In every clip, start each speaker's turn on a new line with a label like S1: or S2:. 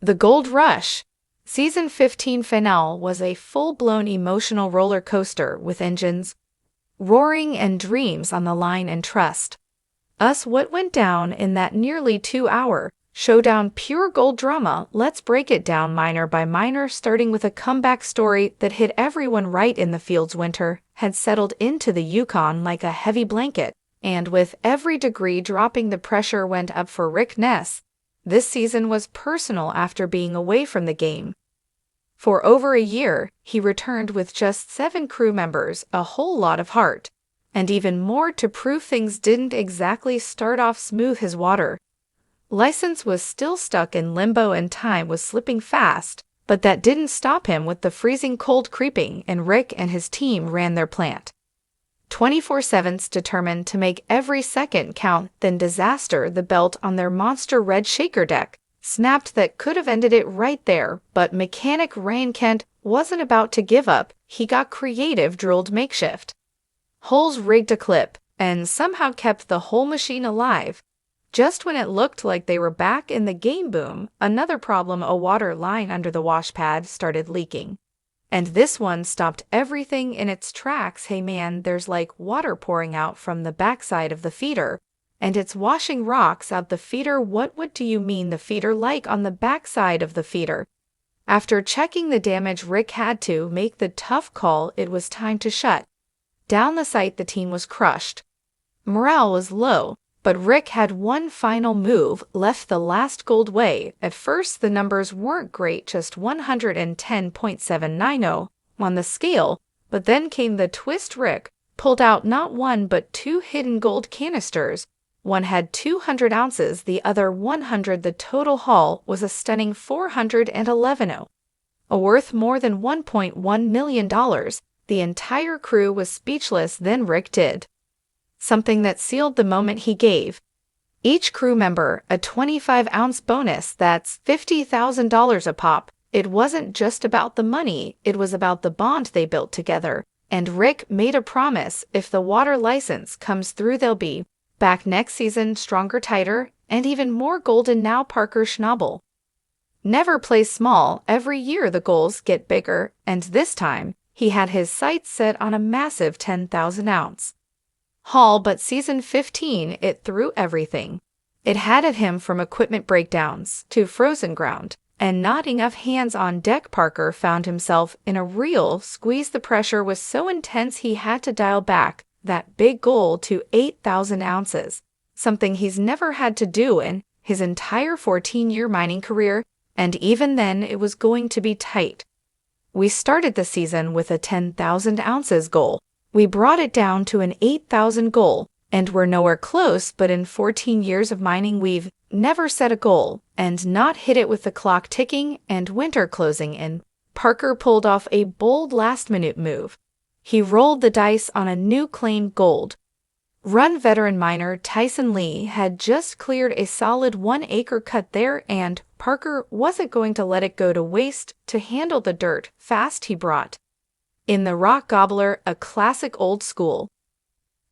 S1: The Gold Rush. Season 15 finale was a full-blown emotional roller coaster with engines roaring and dreams on the line and trust. What went down in that nearly 2-hour showdown, pure gold drama. Let's break it down minor by minor, starting with a comeback story that hit everyone right in the fields. Winter had settled into the Yukon like a heavy blanket, and with every degree dropping, the pressure went up for Rick Ness. This season was personal after being away from the game for over a year. He returned with just 7 crew members, a whole lot of heart, and even more to prove things didn't exactly start off smooth. His water license was still stuck in limbo and time was slipping fast, but that didn't stop him with the freezing cold creeping, and Rick and his team ran their plant 24/7, determined to make every second count. Then disaster, the belt on their monster red shaker deck snapped. That could have ended it right there, but mechanic Ryan Kent wasn't about to give up. He got creative, drilled makeshift holes, rigged a clip, and somehow kept the whole machine alive. Just when it looked like they were back in the game, boom, another problem. A water line under the wash pad started leaking, and this one stopped everything in its tracks. Hey man, there's like water pouring out from the backside of the feeder, and it's washing rocks out the feeder. What do you mean the feeder? Like on the backside of the feeder? After checking the damage, Rick had to make the tough call. It was time to shut down the site. The team was crushed. Morale was low, but Rick had one final move left, the last gold way. At first the numbers weren't great, just 110.790 on the scale, but then came the twist. Rick pulled out not one but 2 hidden gold canisters. One had 200 ounces, the other 100. The total haul was a stunning 411, worth more than $1.1 million. The entire crew was speechless. Then Rick did something that sealed the moment. He gave each crew member a 25-ounce bonus. That's $50,000 a pop. It wasn't just about the money, it was about the bond they built together. And Rick made a promise: if the water license comes through, they'll be back next season, stronger, tighter, and even more golden. Now Parker Schnabel never plays small. Every year the goals get bigger, and this time he had his sights set on a massive 10,000-ounce haul. But season 15, it threw everything it had at him, from equipment breakdowns to frozen ground and not enough hands on deck. Parker found himself in a real squeeze. The pressure was so intense he had to dial back that big goal to 8,000 ounces, something he's never had to do in his entire 14-year mining career, and even then it was going to be tight. We started the season with a 10,000 ounces goal. We brought it down to an 8,000 goal, and we're nowhere close. But in 14 years of mining, we've never set a goal and not hit it. With the clock ticking and winter closing in, Parker pulled off a bold last-minute move. He rolled the dice on a new claimed gold run. Veteran miner Tyson Lee had just cleared a solid 1-acre cut there, and Parker wasn't going to let it go to waste. To handle the dirt fast, he brought in the Rock Gobbler, a classic old-school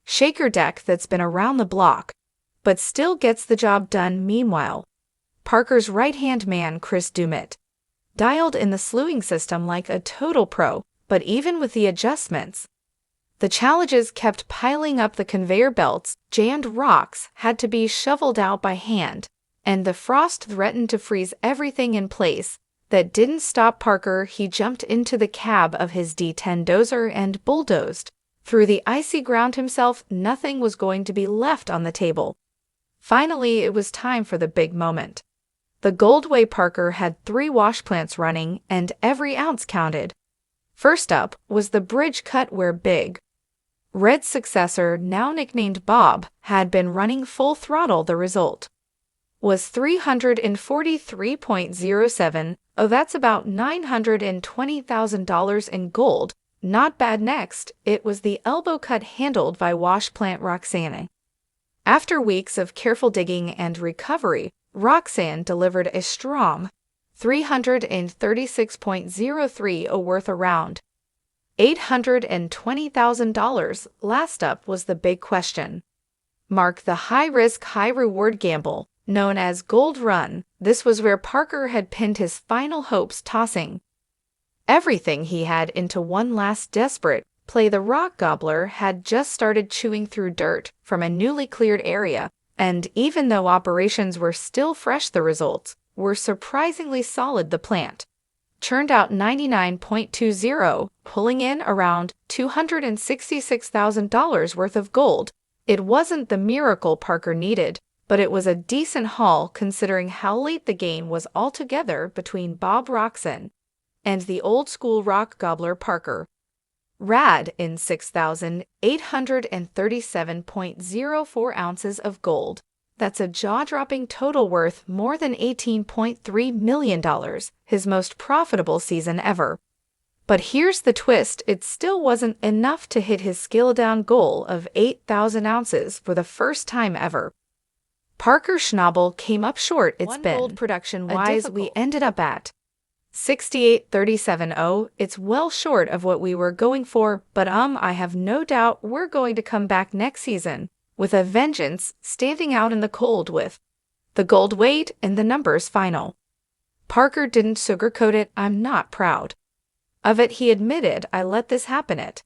S1: shaker deck that's been around the block but still gets the job done. Meanwhile, Parker's right-hand man, Chris Dumit, dialed in the slewing system like a total pro. But even with the adjustments, the challenges kept piling up. The conveyor belts, jammed rocks had to be shoveled out by hand, and the frost threatened to freeze everything in place. That didn't stop Parker. He jumped into the cab of his D10 dozer and bulldozed through the icy ground himself. Nothing was going to be left on the table. Finally, it was time for the big moment. The Goldway. Parker had 3 wash plants running, and every ounce counted. First up was the bridge cut, where Big Red's successor, now nicknamed Bob, had been running full throttle. The result was 343.07. That's about $920,000 in gold. Not bad. Next, it was the elbow cut handled by wash plant Roxanne. After weeks of careful digging and recovery, Roxanne delivered a strong 336.03, worth around $820,000. Last up was the big question mark, the high-risk, high-reward gamble. Known as Gold Run, this was where Parker had pinned his final hopes, tossing everything he had into one last desperate play. The rock gobbler had just started chewing through dirt from a newly cleared area, and even though operations were still fresh, the results were surprisingly solid. The plant churned out 99.20, pulling in around $266,000 worth of gold. It wasn't the miracle Parker needed, but it was a decent haul considering how late the game was altogether between Bob Roxon and the old-school rock gobbler Parker. Rad in 6,837.04 ounces of gold. That's a jaw-dropping total worth more than $18.3 million, his most profitable season ever. But here's the twist, it still wasn't enough to hit his scale-down goal of 8,000 ounces for the first time ever. Parker Schnabel came up short. It's been gold production-wise, we ended up at 68.37. It's well short of what we were going for, but I have no doubt we're going to come back next season with a vengeance, standing out in the cold with the gold weight and the numbers final. Parker didn't sugarcoat it. I'm not proud of it, he admitted. I let this happen. It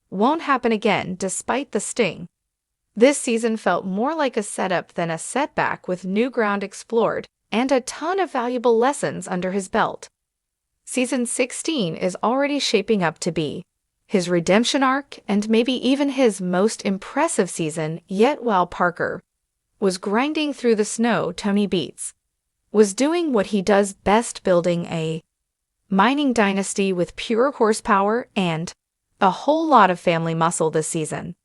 S1: won't happen again, despite the sting. This season felt more like a setup than a setback, with new ground explored and a ton of valuable lessons under his belt. Season 16 is already shaping up to be his redemption arc and maybe even his most impressive season yet. While Parker was grinding through the snow, Tony Beats was doing what he does best, building a mining dynasty with pure horsepower and a whole lot of family muscle. This season,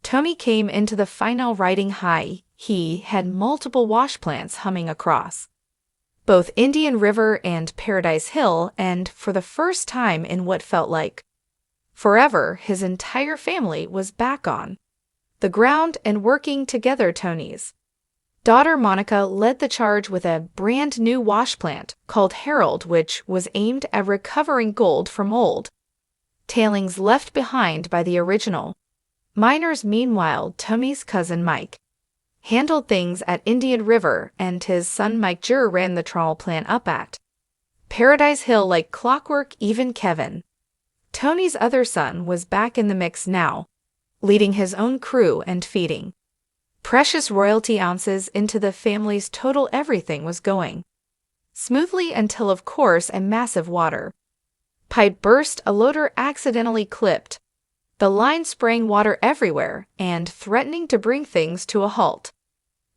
S1: Tony came into the final riding high. He had multiple wash plants humming across both Indian River and Paradise Hill, and for the first time in what felt like forever, his entire family was back on the ground and working together. Tony's daughter Monica led the charge with a brand new wash plant called Herald, which was aimed at recovering gold from old tailings left behind by the original miners. Meanwhile, Tony's cousin Mike handled things at Indian River, and his son Mike Jur ran the trawl plant up at Paradise Hill like clockwork. Even Kevin, Tony's other son, was back in the mix now, leading his own crew and feeding precious royalty ounces into the family's total. Everything was going smoothly until, of course, a massive water pipe burst. A loader accidentally clipped the line, spraying water everywhere and threatening to bring things to a halt.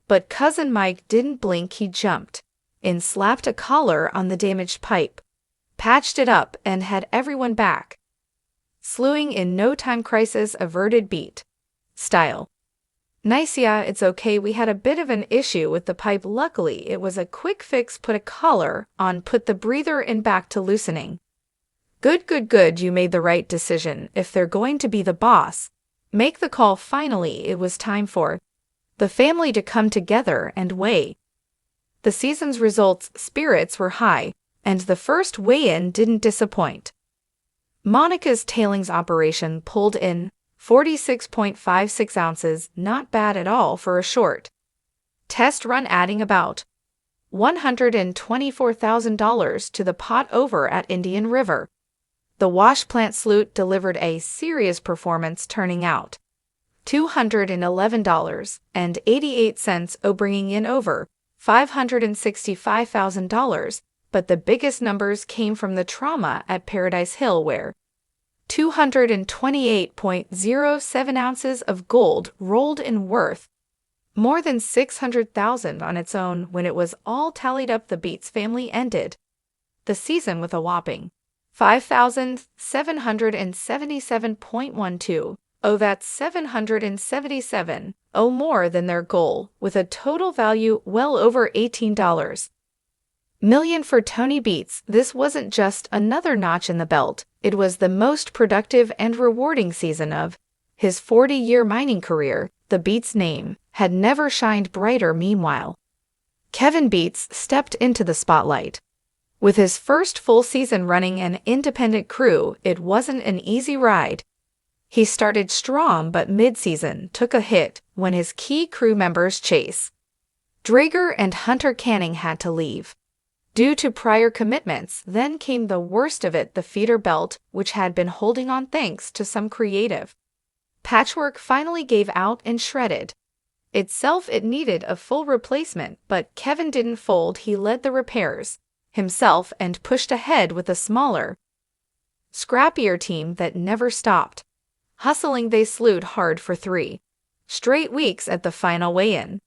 S1: But cousin Mike didn't blink. He jumped in, slapped a collar on the damaged pipe, patched it up, and had everyone back slewing in no time. Crisis averted, beat style. Nice, yeah, it's okay. We had a bit of an issue with the pipe. Luckily, it was a quick fix. Put a collar on, put the breather in back to loosening. Good. You made the right decision. If they're going to be the boss, make the call. Finally, it was time for the family to come together and weigh the season's results. Spirits were high, and the first weigh-in didn't disappoint. Monica's tailings operation pulled in 46.56 ounces, not bad at all for a short test run, adding about $124,000 to the pot over at Indian River. The wash plant sloot delivered a serious performance, turning out $211.88, bringing in over $565,000. But the biggest numbers came from the trauma at Paradise Hill, where 228.07 ounces of gold rolled in, worth more than $600,000 on its own. When it was all tallied up, the Beats family ended the season with a whopping $5,777.12. That's 777 more than their goal, with a total value well over $18 million for Tony Beats. This wasn't just another notch in the belt, it was the most productive and rewarding season of his 40-year mining career. The Beats name had never shined brighter. Meanwhile, Kevin Beats stepped into the spotlight. With his first full season running an independent crew, it wasn't an easy ride. He started strong, but mid-season took a hit when his key crew members Chase, Drager and Hunter Canning had to leave. Due to prior commitments, then came the worst of it, the feeder belt, which had been holding on thanks to some creative. Patchwork finally gave out and shredded. Itself, it needed a full replacement, but Kevin didn't fold. He led the repairs himself and pushed ahead with a smaller, scrappier team that never stopped. Hustling, they slewed hard for 3 straight weeks at the final weigh-in.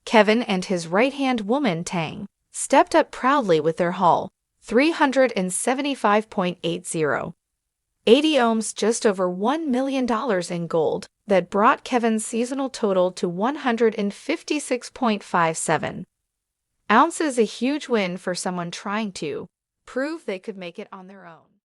S1: Kevin and his right-hand woman, Tang, stepped up proudly with their haul, 375.80. 80 ohms, just over $1 million in gold, that brought Kevin's seasonal total to 156.57 ounces, a huge win for someone trying to prove they could make it on their own.